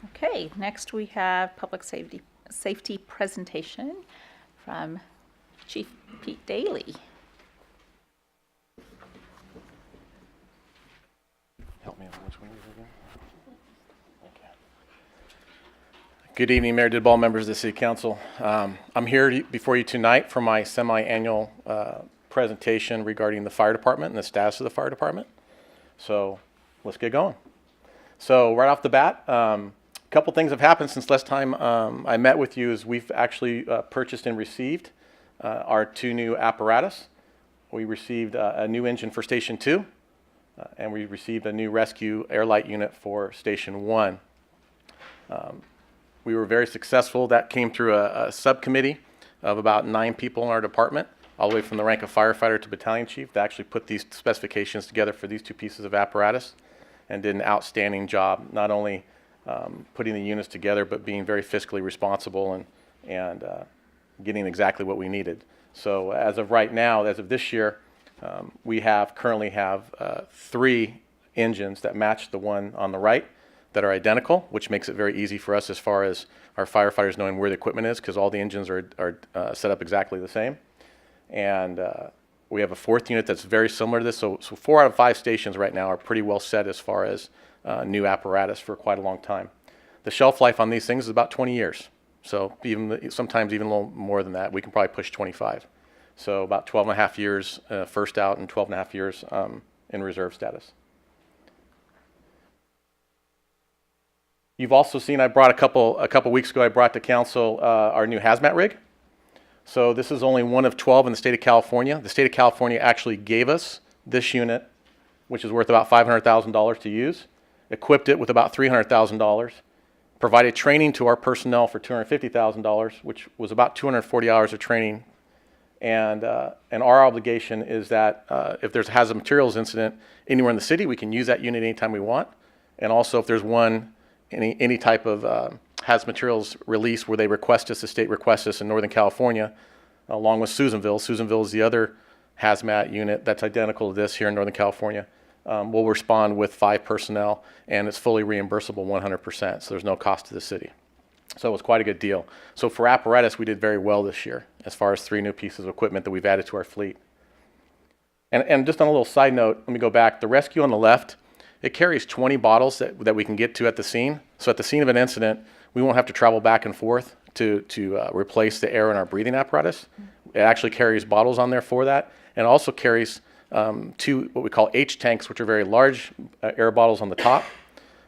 Okay, next we have public safety presentation from Chief Pete Daly. Help me on which one is it again? Okay. Good evening, Mayor Didball, members of the City Council. I'm here before you tonight for my semi-annual presentation regarding the fire department and the status of the fire department. So let's get going. So right off the bat, a couple things have happened since last time I met with you. Is we've actually purchased and received our 2 new apparatus. We received a new engine for Station 2. And we received a new rescue air light unit for Station 1. We were very successful. That came through a subcommittee of about 9 people in our department, all the way from the rank of firefighter to battalion chief, to actually put these specifications together for these 2 pieces of apparatus, and did an outstanding job, not only putting the units together, but being very fiscally responsible and getting exactly what we needed. So as of right now, as of this year, we currently have 3 engines that match the one on the right that are identical, which makes it very easy for us as far as our firefighters knowing where the equipment is, because all the engines are set up exactly the same. And we have a 4th unit that's very similar to this. So 4 out of 5 stations right now are pretty well set as far as new apparatus for quite a long time. The shelf life on these things is about 20 years. So sometimes even a little more than that. We can probably push 25. So about 12 and a half years first out and 12 and a half years in reserve status. You've also seen I brought a couple weeks ago, I brought to council our new hazmat rig. So this is only one of 12 in the state of California. The state of California actually gave us this unit, which is worth about $500,000 to use, equipped it with about $300,000, provided training to our personnel for $250,000, which was about 240 hours of training. And our obligation is that if there's a hazardous materials incident anywhere in the city, we can use that unit anytime we want. And also if there's any type of hazardous materials release where they request us, the state requests us in Northern California, along with Susanville. Susanville is the other hazmat unit that's identical to this here in Northern California. We'll respond with 5 personnel, and it's fully reimbursable 100%, so there's no cost to the city. So it was quite a good deal. So for apparatus, we did very well this year as far as 3 new pieces of equipment that we've added to our fleet. And just on a little side note, let me go back. The rescue on the left, it carries 20 bottles that we can get to at the scene. So at the scene of an incident, we won't have to travel back and forth to replace the air in our breathing apparatus. It actually carries bottles on there for that, and also carries 2 what we call H tanks, which are very large air bottles on the top.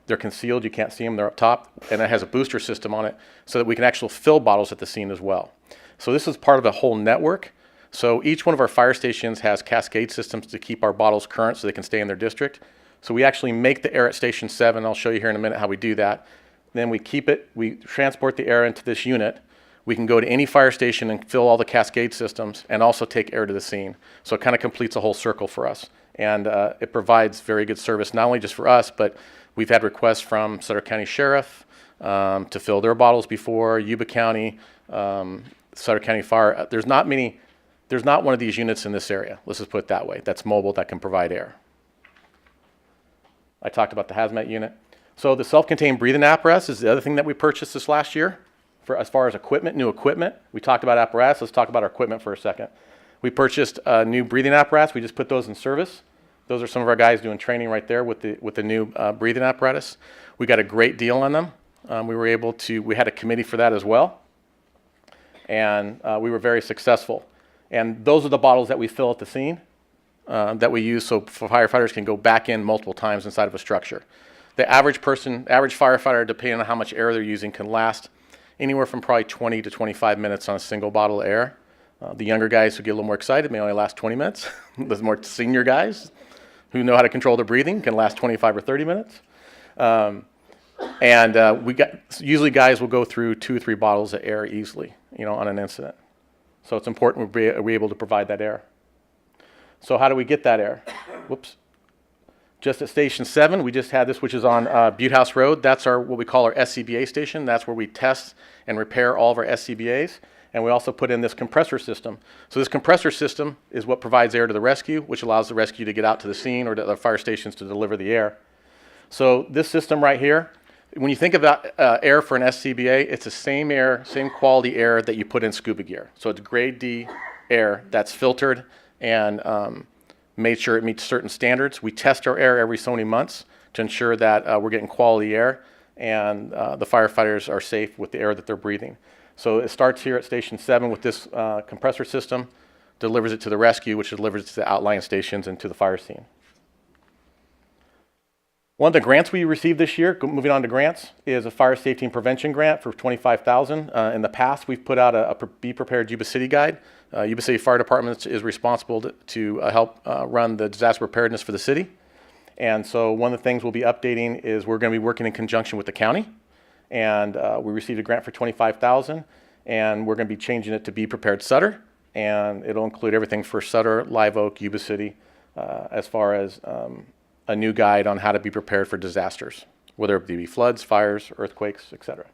They're concealed, you can't see them, they're up top, and it has a booster system on it so that we can actually fill bottles at the scene as well. So this is part of a whole network. So each one of our fire stations has cascade systems to keep our bottles current so they can stay in their district. So we actually make the air at Station 7, I'll show you here in a minute how we do that. Then we keep it, we transport the air into this unit. We can go to any fire station and fill all the cascade systems and also take air to the scene. So it kind of completes a whole circle for us. And it provides very good service, not only just for us, but we've had requests from Sutter County Sheriff to fill their bottles before, Yuba County, Sutter County Fire. There's not one of these units in this area, let's just put it that way, that's mobile, that can provide air. I talked about the hazmat unit. So the self-contained breathing apparatus is the other thing that we purchased this last year. As far as equipment, new equipment. We talked about apparatus, let's talk about our equipment for a second. We purchased a new breathing apparatus, we just put those in service. Those are some of our guys doing training right there with the new breathing apparatus. We got a great deal on them. We had a committee for that as well. And we were very successful. And those are the bottles that we fill at the scene that we use so firefighters can go back in multiple times inside of a structure. The average firefighter, depending on how much air they're using, can last anywhere from probably 20 to 25 minutes on a single bottle of air. The younger guys who get a little more excited may only last 20 minutes. The more senior guys who know how to control their breathing can last 25 or 30 minutes. Usually guys will go through 2 or 3 bottles of air easily, on an incident. So it's important we're able to provide that air. So how do we get that air? Whoops. Just at Station 7, we just had this, which is on Butte House Road. That's what we call our SCBA station. That's where we test and repair all of our SCBAs. And we also put in this compressor system. So this compressor system is what provides air to the rescue, which allows the rescue to get out to the scene or to the fire stations to deliver the air. So this system right here When you think about air for an SCBA, it's the same air, same quality air that you put in scuba gear. So it's grade D air that's filtered and made sure it meets certain standards. We test our air every so many months to ensure that we're getting quality air and the firefighters are safe with the air that they're breathing. So it starts here at Station 7 with this compressor system, delivers it to the rescue, which delivers it to the outlying stations and to the fire scene. One of the grants we received this year, moving on to grants, is a fire safety and prevention grant for $25,000. In the past, we've put out a Be Prepared Yuba City guide. Yuba City Fire Department is responsible to help run the disaster preparedness for the city. And so one of the things we'll be updating is we're going to be working in conjunction with the county. And we received a grant for $25,000, and we're going to be changing it to Be Prepared Sutter. And it'll include everything for Sutter, Live Oak, Yuba City, as far as a new guide on how to be prepared for disasters, whether it be floods, fires, earthquakes, etc.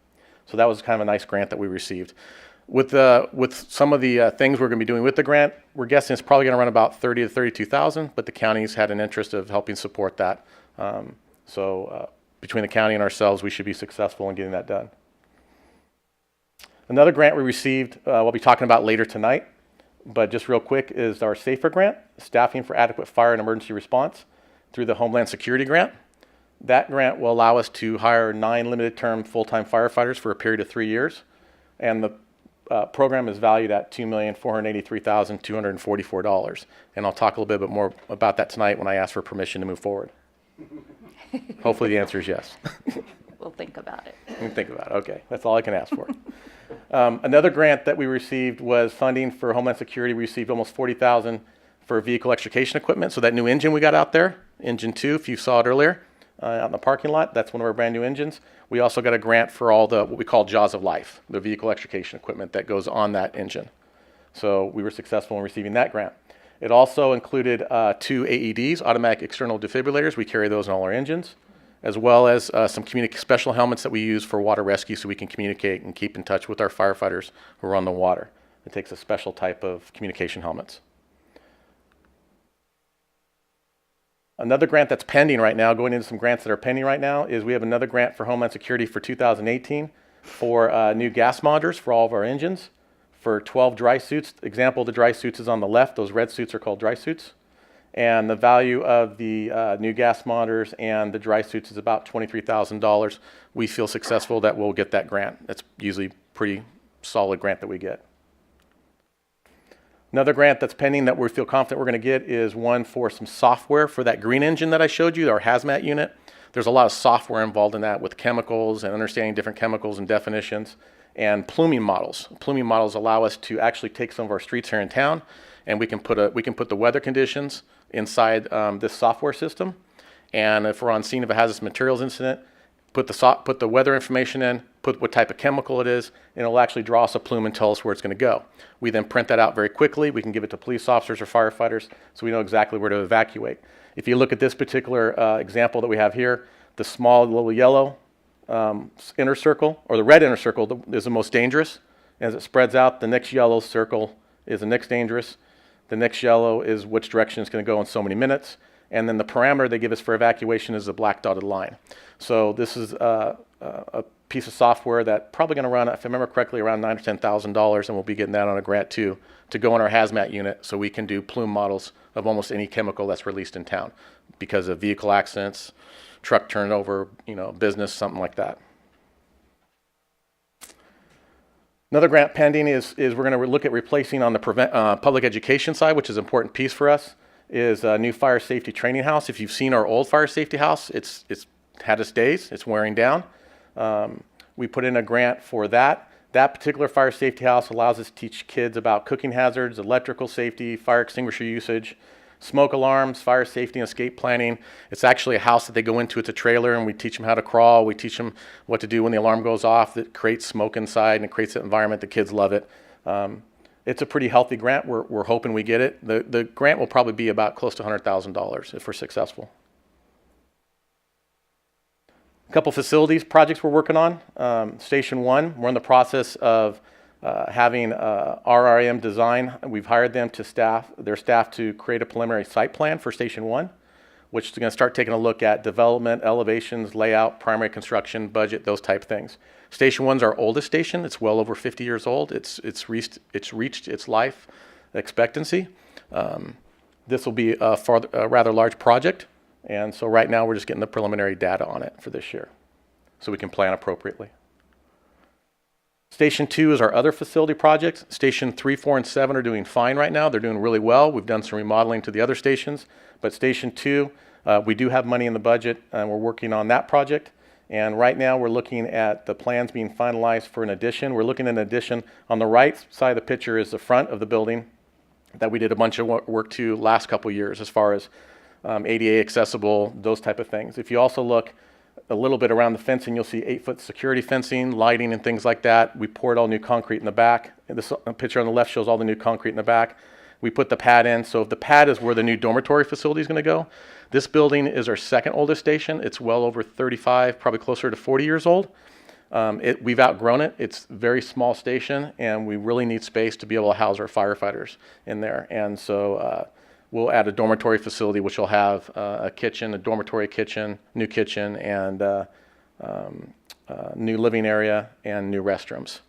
So that was kind of a nice grant that we received. With some of the things we're going to be doing with the grant, we're guessing it's probably going to run about $30,000 to $32,000, but the county's had an interest of helping support that. Between the county and ourselves, we should be successful in getting that done. Another grant we received, we'll be talking about later tonight, but just real quick, is our SAFER grant, Staffing for Adequate Fire and Emergency Response, through the Homeland Security grant. That grant will allow us to hire 9 limited-term full-time firefighters for a period of 3 years, and the program is valued at $2,483,244. And I'll talk a little bit more about that tonight when I ask for permission to move forward. Hopefully the answer is yes. We'll think about it. You can think about it. Okay, that's all I can ask for. Another grant that we received was funding for Homeland Security. We received almost $40,000 for vehicle extrication equipment. So that new engine we got out there, Engine 2, if you saw it earlier, out in the parking lot, that's one of our brand new engines. We also got a grant for all the what we call Jaws of Life, the vehicle extrication equipment that goes on that engine. So we were successful in receiving that grant. It also included 2 AEDs, automatic external defibrillators. We carry those in all our engines, as well as some special helmets that we use for water rescue so we can communicate and keep in touch with our firefighters who are on the water. It takes a special type of communication helmets. Another grant that's pending right now, going into some grants that are pending right now, is we have another grant for Homeland Security for 2018 for new gas monitors for all of our engines for 12 dry suits. Example of the dry suits is on the left. Those red suits are called dry suits. And the value of the new gas monitors and the dry suits is about $23,000. We feel successful that we'll get that grant. That's usually pretty solid grant that we get. Another grant that's pending that we feel confident we're going to get is one for some software for that green engine that I showed you, our hazmat unit. There's a lot of software involved in that with chemicals and understanding different chemicals and definitions, and pluming models. Pluming models allow us to actually take some of our streets here in town, and we can put the weather conditions inside this software system. And if we're on scene of a hazardous materials incident, put the weather information in, put what type of chemical it is, and it'll actually draw us a plume and tell us where it's going to go. We then print that out very quickly. We can give it to police officers or firefighters so we know exactly where to evacuate. If you look at this particular example that we have here, the small little yellow inner circle, or the red inner circle, is the most dangerous. As it spreads out, the next yellow circle is the next dangerous. The next yellow is which direction it's going to go in so many minutes. And then the parameter they give us for evacuation is the black dotted line. So this is a piece of software that probably going to run, if I remember correctly, around $9,000 or $10,000, and we'll be getting that on a grant too, to go in our hazmat unit so we can do plume models of almost any chemical that's released in town because of vehicle accidents, truck turnover, business, something like that. Another grant pending is we're going to look at replacing on the public education side, which is an important piece for us, is a new fire safety training house. If you've seen our old fire safety house, it's had its days, it's wearing down. We put in a grant for that. That particular fire safety house allows us to teach kids about cooking hazards, electrical safety, fire extinguisher usage, smoke alarms, fire safety and escape planning. It's actually a house that they go into. It's a trailer, and we teach them how to crawl. We teach them what to do when the alarm goes off. That creates smoke inside, and it creates an environment. The kids love it. It's a pretty healthy grant. We're hoping we get it. The grant will probably be about close to $100,000 if we're successful. A couple facilities projects we're working on. Station 1, we're in the process of having RRM design. We've hired them to their staff to create a preliminary site plan for Station 1. which is going to start taking a look at development, elevations, layout, primary construction, budget, those type things. Station 1's our oldest station. It's well over 50 years old. It's reached its life expectancy. This will be a rather large project, and so right now we're just getting the preliminary data on it for this year, so we can plan appropriately. Station 2 is our other facility projects. Station 3, 4, and 7 are doing fine right now. They're doing really well. We've done some remodeling to the other stations, but Station 2, we do have money in the budget, and we're working on that project. And right now we're looking at the plans being finalized for an addition. We're looking at an addition. On the right side of the picture is the front of the building that we did a bunch of work to last couple years as far as ADA accessible, those type of things. If you also look a little bit around the fencing, you'll see 8-foot security fencing, lighting, and things like that. We poured all new concrete in the back. And this picture on the left shows all the new concrete in the back. We put the pad in. So the pad is where the new dormitory facility is going to go. This building is our second oldest station. It's well over 35, probably closer to 40 years old. We've outgrown it. It's a very small station, and we really need space to be able to house our firefighters in there. And so we'll add a dormitory facility, which will have a kitchen, a dormitory kitchen, and new living area and new restrooms.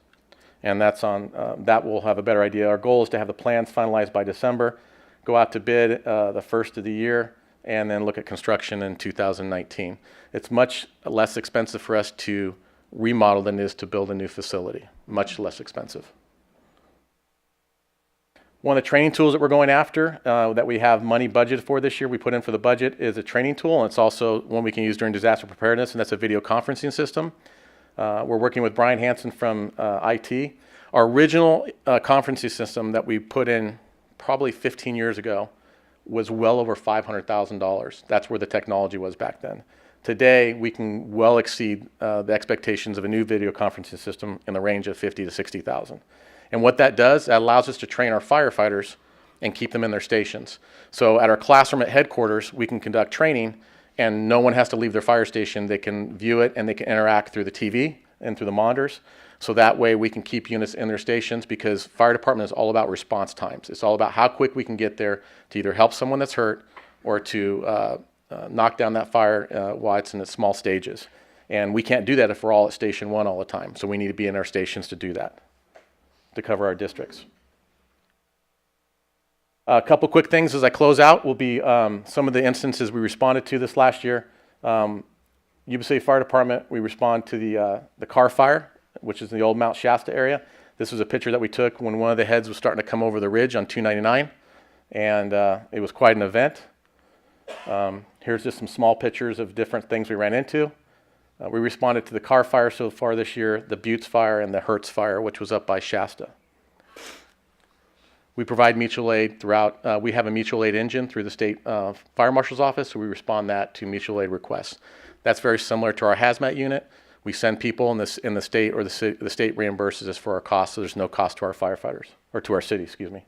And that's on that. We'll have a better idea. Our goal is to have the plans finalized by December, go out to bid the first of the year, and then look at construction in 2019. It's much less expensive for us to remodel than it is to build a new facility. Much less expensive. One of the training tools that we're going after that we have money budgeted for this year, we put in for the budget, is a training tool, and it's also one we can use during disaster preparedness, and that's a video conferencing system. We're working with Brian Hansen from IT. Our original conferencing system that we put in probably 15 years ago was well over $500,000. That's where the technology was back then. Today, we can well exceed the expectations of a new video conferencing system in the range of $50,000 to $60,000. And what that does, that allows us to train our firefighters and keep them in their stations. So at our classroom at headquarters, we can conduct training, and no one has to leave their fire station. They can view it, and they can interact through the TV and through the monitors. So that way we can keep units in their stations, because fire department is all about response times. It's all about how quick we can get there to either help someone that's hurt or to knock down that fire while it's in its small stages. And we can't do that if we're all at Station 1 all the time. So we need to be in our stations to do that, to cover our districts. A couple quick things as I close out will be some of the instances we responded to this last year. Yuba City Fire Department, we respond to the car fire, which is in the old Mount Shasta area. This was a picture that we took when one of the heads was starting to come over the ridge on 299, and it was quite an event. Here's just some small pictures of different things we ran into. We responded to the car fire so far this year, the Buttes fire, and the Hertz fire, which was up by Shasta. We provide mutual aid throughout. We have a mutual aid engine through the state fire marshal's office, so we respond that to mutual aid requests. That's very similar to our hazmat unit. We send people in the state, or the state reimburses us for our costs, so there's no cost to our firefighters, or to our city, excuse me.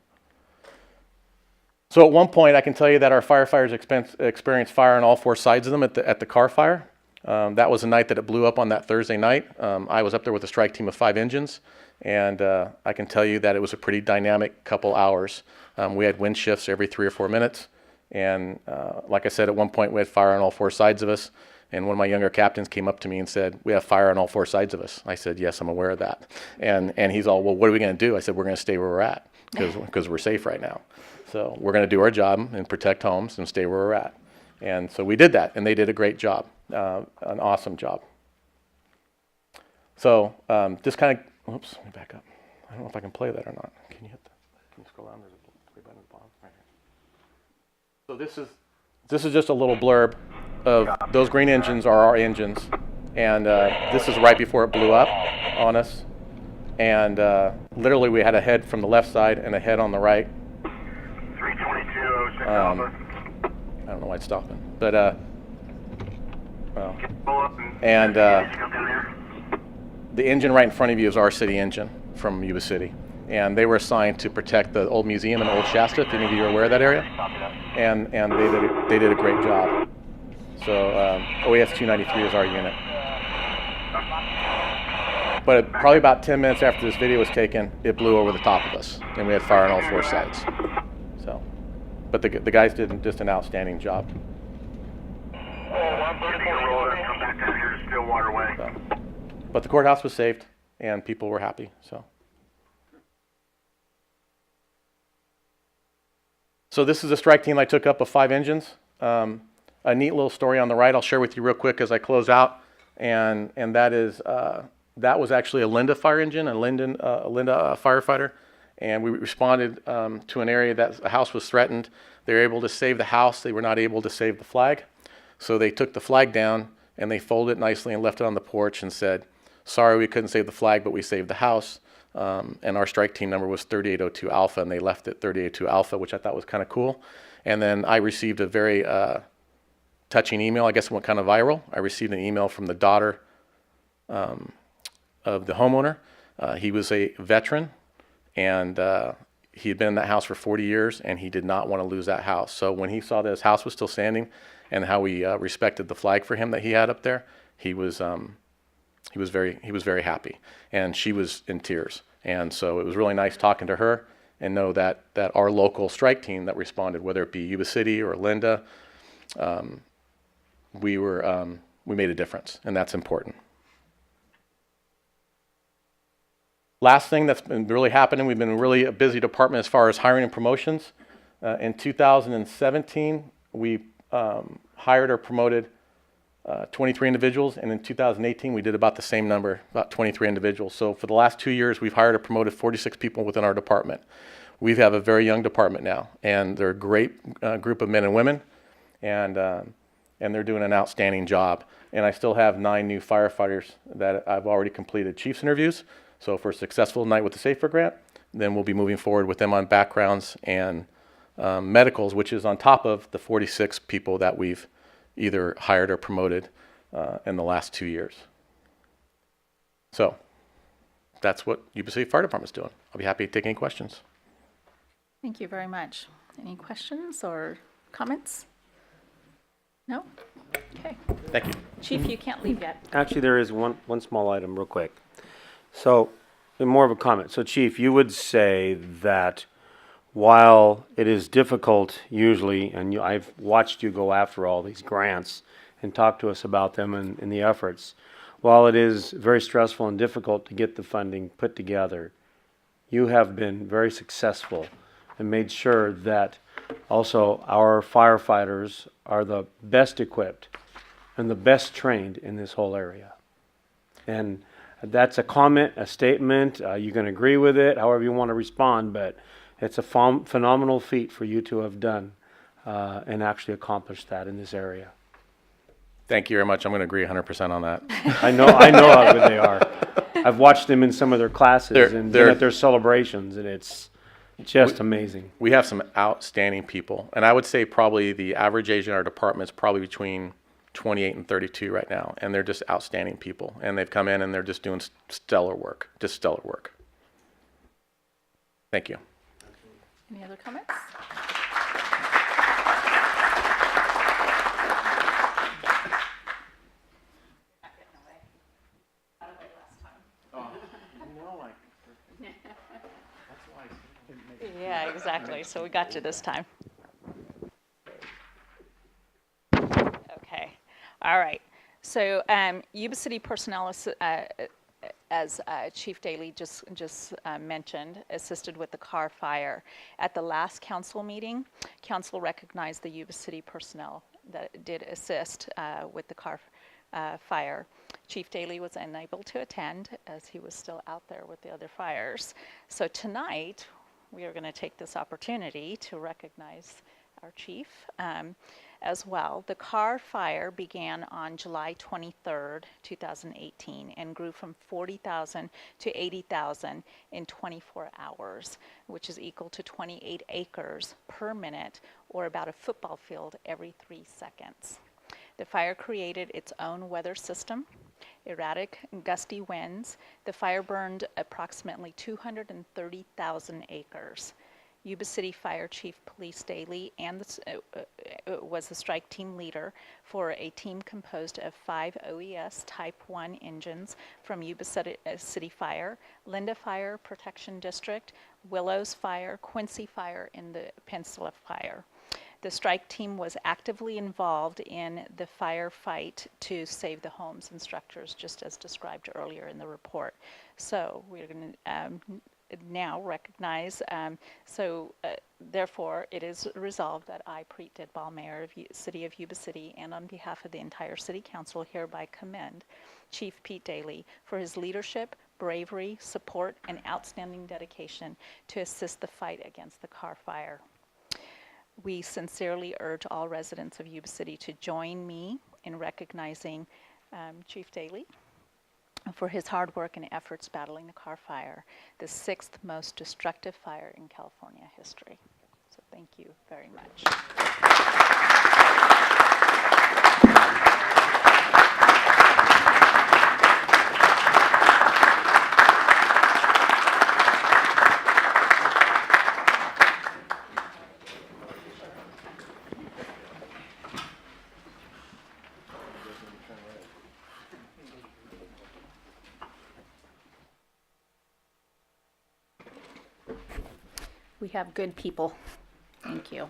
So at one point, I can tell you that our firefighters experienced fire on all four sides of them at the car fire. That was the night that it blew up on that Thursday night. I was up there with a strike team of 5 engines, and I can tell you that it was a pretty dynamic couple hours. We had wind shifts every 3 or 4 minutes, and like I said, at one point we had fire on all 4 sides of us, and one of my younger captains came up to me and said, "We have fire on all 4 sides of us." I said, "Yes, I'm aware of that." And he's all, "Well, what are we going to do?" I said, "We're going to stay where we're at, because we're safe right now. So we're going to do our job and protect homes and stay where we're at." And so we did that, and they did a great job, an awesome job. So just kind of, oops, let me back up. I don't know if I can play that or not. Can you hit that? Can you scroll down? There's a 3 button at the bottom right here. So this is just a little blurb of those green engines are our engines, and this is right before it blew up on us. And literally we had a head from the left side and a head on the right. 322 Alpha. I don't know why it's stopping, but well, and the engine right in front of you is our city engine from Yuba City, and they were assigned to protect the old museum in Old Shasta, if any of you are aware of that area, and they did a great job. So OAS 293 is our unit. But probably about 10 minutes after this video was taken, it blew over the top of us, and we had fire on all 4 sides. So, but the guys did just an outstanding job. Come back down here to Stillwater Way. So, but the courthouse was saved, and people were happy. So this is a strike team I took up of 5 engines. A neat little story on the right I'll share with you real quick as I close out, and that is that was actually a Linda fire engine, a Linda firefighter, and we responded to an area that a house was threatened. They were able to save the house. They were not able to save the flag, so they took the flag down and they folded it nicely and left it on the porch and said, "Sorry, we couldn't save the flag, but we saved the house." And our strike team number was 3802 Alpha, and they left it 3802 Alpha, which I thought was kind of cool. And then I received a very touching email. I guess it went kind of viral. I received an email from the daughter of the homeowner. He was a veteran, and he had been in that house for 40 years, and he did not want to lose that house. So when he saw that his house was still standing and how we respected the flag for him that he had up there, he was very happy, and she was in tears. And so it was really nice talking to her and know that our local strike team that responded, whether it be Yuba City or Linda, we made a difference, and that's important. Last thing that's been really happening, we've been really a busy department as far as hiring and promotions. In 2017, we hired or promoted 23 individuals, and in 2018 we did about the same number, about 23 individuals. So for the last 2 years we've hired or promoted 46 people within our department. We have a very young department now, and they're a great group of men and women, and they're doing an outstanding job. And I still have 9 new firefighters that I've already completed chief's interviews. So if we're successful tonight with the SAFER grant, then we'll be moving forward with them on backgrounds and medicals, which is on top of the 46 people that we've either hired or promoted in the last 2 years. So that's what Yuba City Fire Department's doing. I'll be happy to take any questions. Thank you very much. Any questions or comments? No? Okay. Thank you. Chief, you can't leave yet. Actually, there is one small item real quick. So, more of a comment. So, Chief, you would say that while it is difficult usually, and I've watched you go after all these grants and talk to us about them and the efforts, while it is very stressful and difficult to get the funding put together, you have been very successful and made sure that also our firefighters are the best equipped and the best trained in this whole area. And that's a comment, a statement. You can agree with it, however you want to respond, but it's a phenomenal feat for you to have done and actually accomplished that in this area. Thank you very much. I'm going to agree 100% on that. I know how good they are. I've watched them in some of their classes and been at their celebrations, and it's just amazing. We have some outstanding people, and I would say probably the average age in our department is probably between 28 and 32 right now, and they're just outstanding people, and they've come in and they're just doing stellar work. Thank you. Any other comments? Yeah, exactly. So we got you this time. Okay. All right. So Yuba City personnel, as Chief Daly just mentioned, assisted with the car fire. At the last council meeting, council recognized the Yuba City personnel that did assist with the car fire. Chief Daly was unable to attend as he was still out there with the other fires. So tonight, we are going to take this opportunity to recognize our chief as well. The car fire began on July 23rd, 2018 and grew from 40,000 to 80,000 in 24 hours, which is equal to 28 acres per minute, or about a football field every 3 seconds. The fire created its own weather system, erratic and gusty winds. The fire burned approximately 230,000 acres. Yuba City Fire Chief Police Daly and was the strike team leader for a team composed of 5 OES Type 1 engines from Yuba City Fire, Linda Fire Protection District, Willows Fire, Quincy Fire, and the Peninsula Fire. The strike team was actively involved in the firefight to save the homes and structures, just as described earlier in the report. So we're going to now recognize, therefore, it is resolved that I, Preet Didball, Mayor of City of Yuba City, and on behalf of the entire City Council, hereby commend Chief Pete Daly for his leadership, bravery, support, and outstanding dedication to assist the fight against the car fire. We sincerely urge all residents of Yuba City to join me in recognizing Chief Daly for his hard work and efforts battling the car fire, the 6th most destructive fire in California history. So thank you very much. We have good people. Thank you.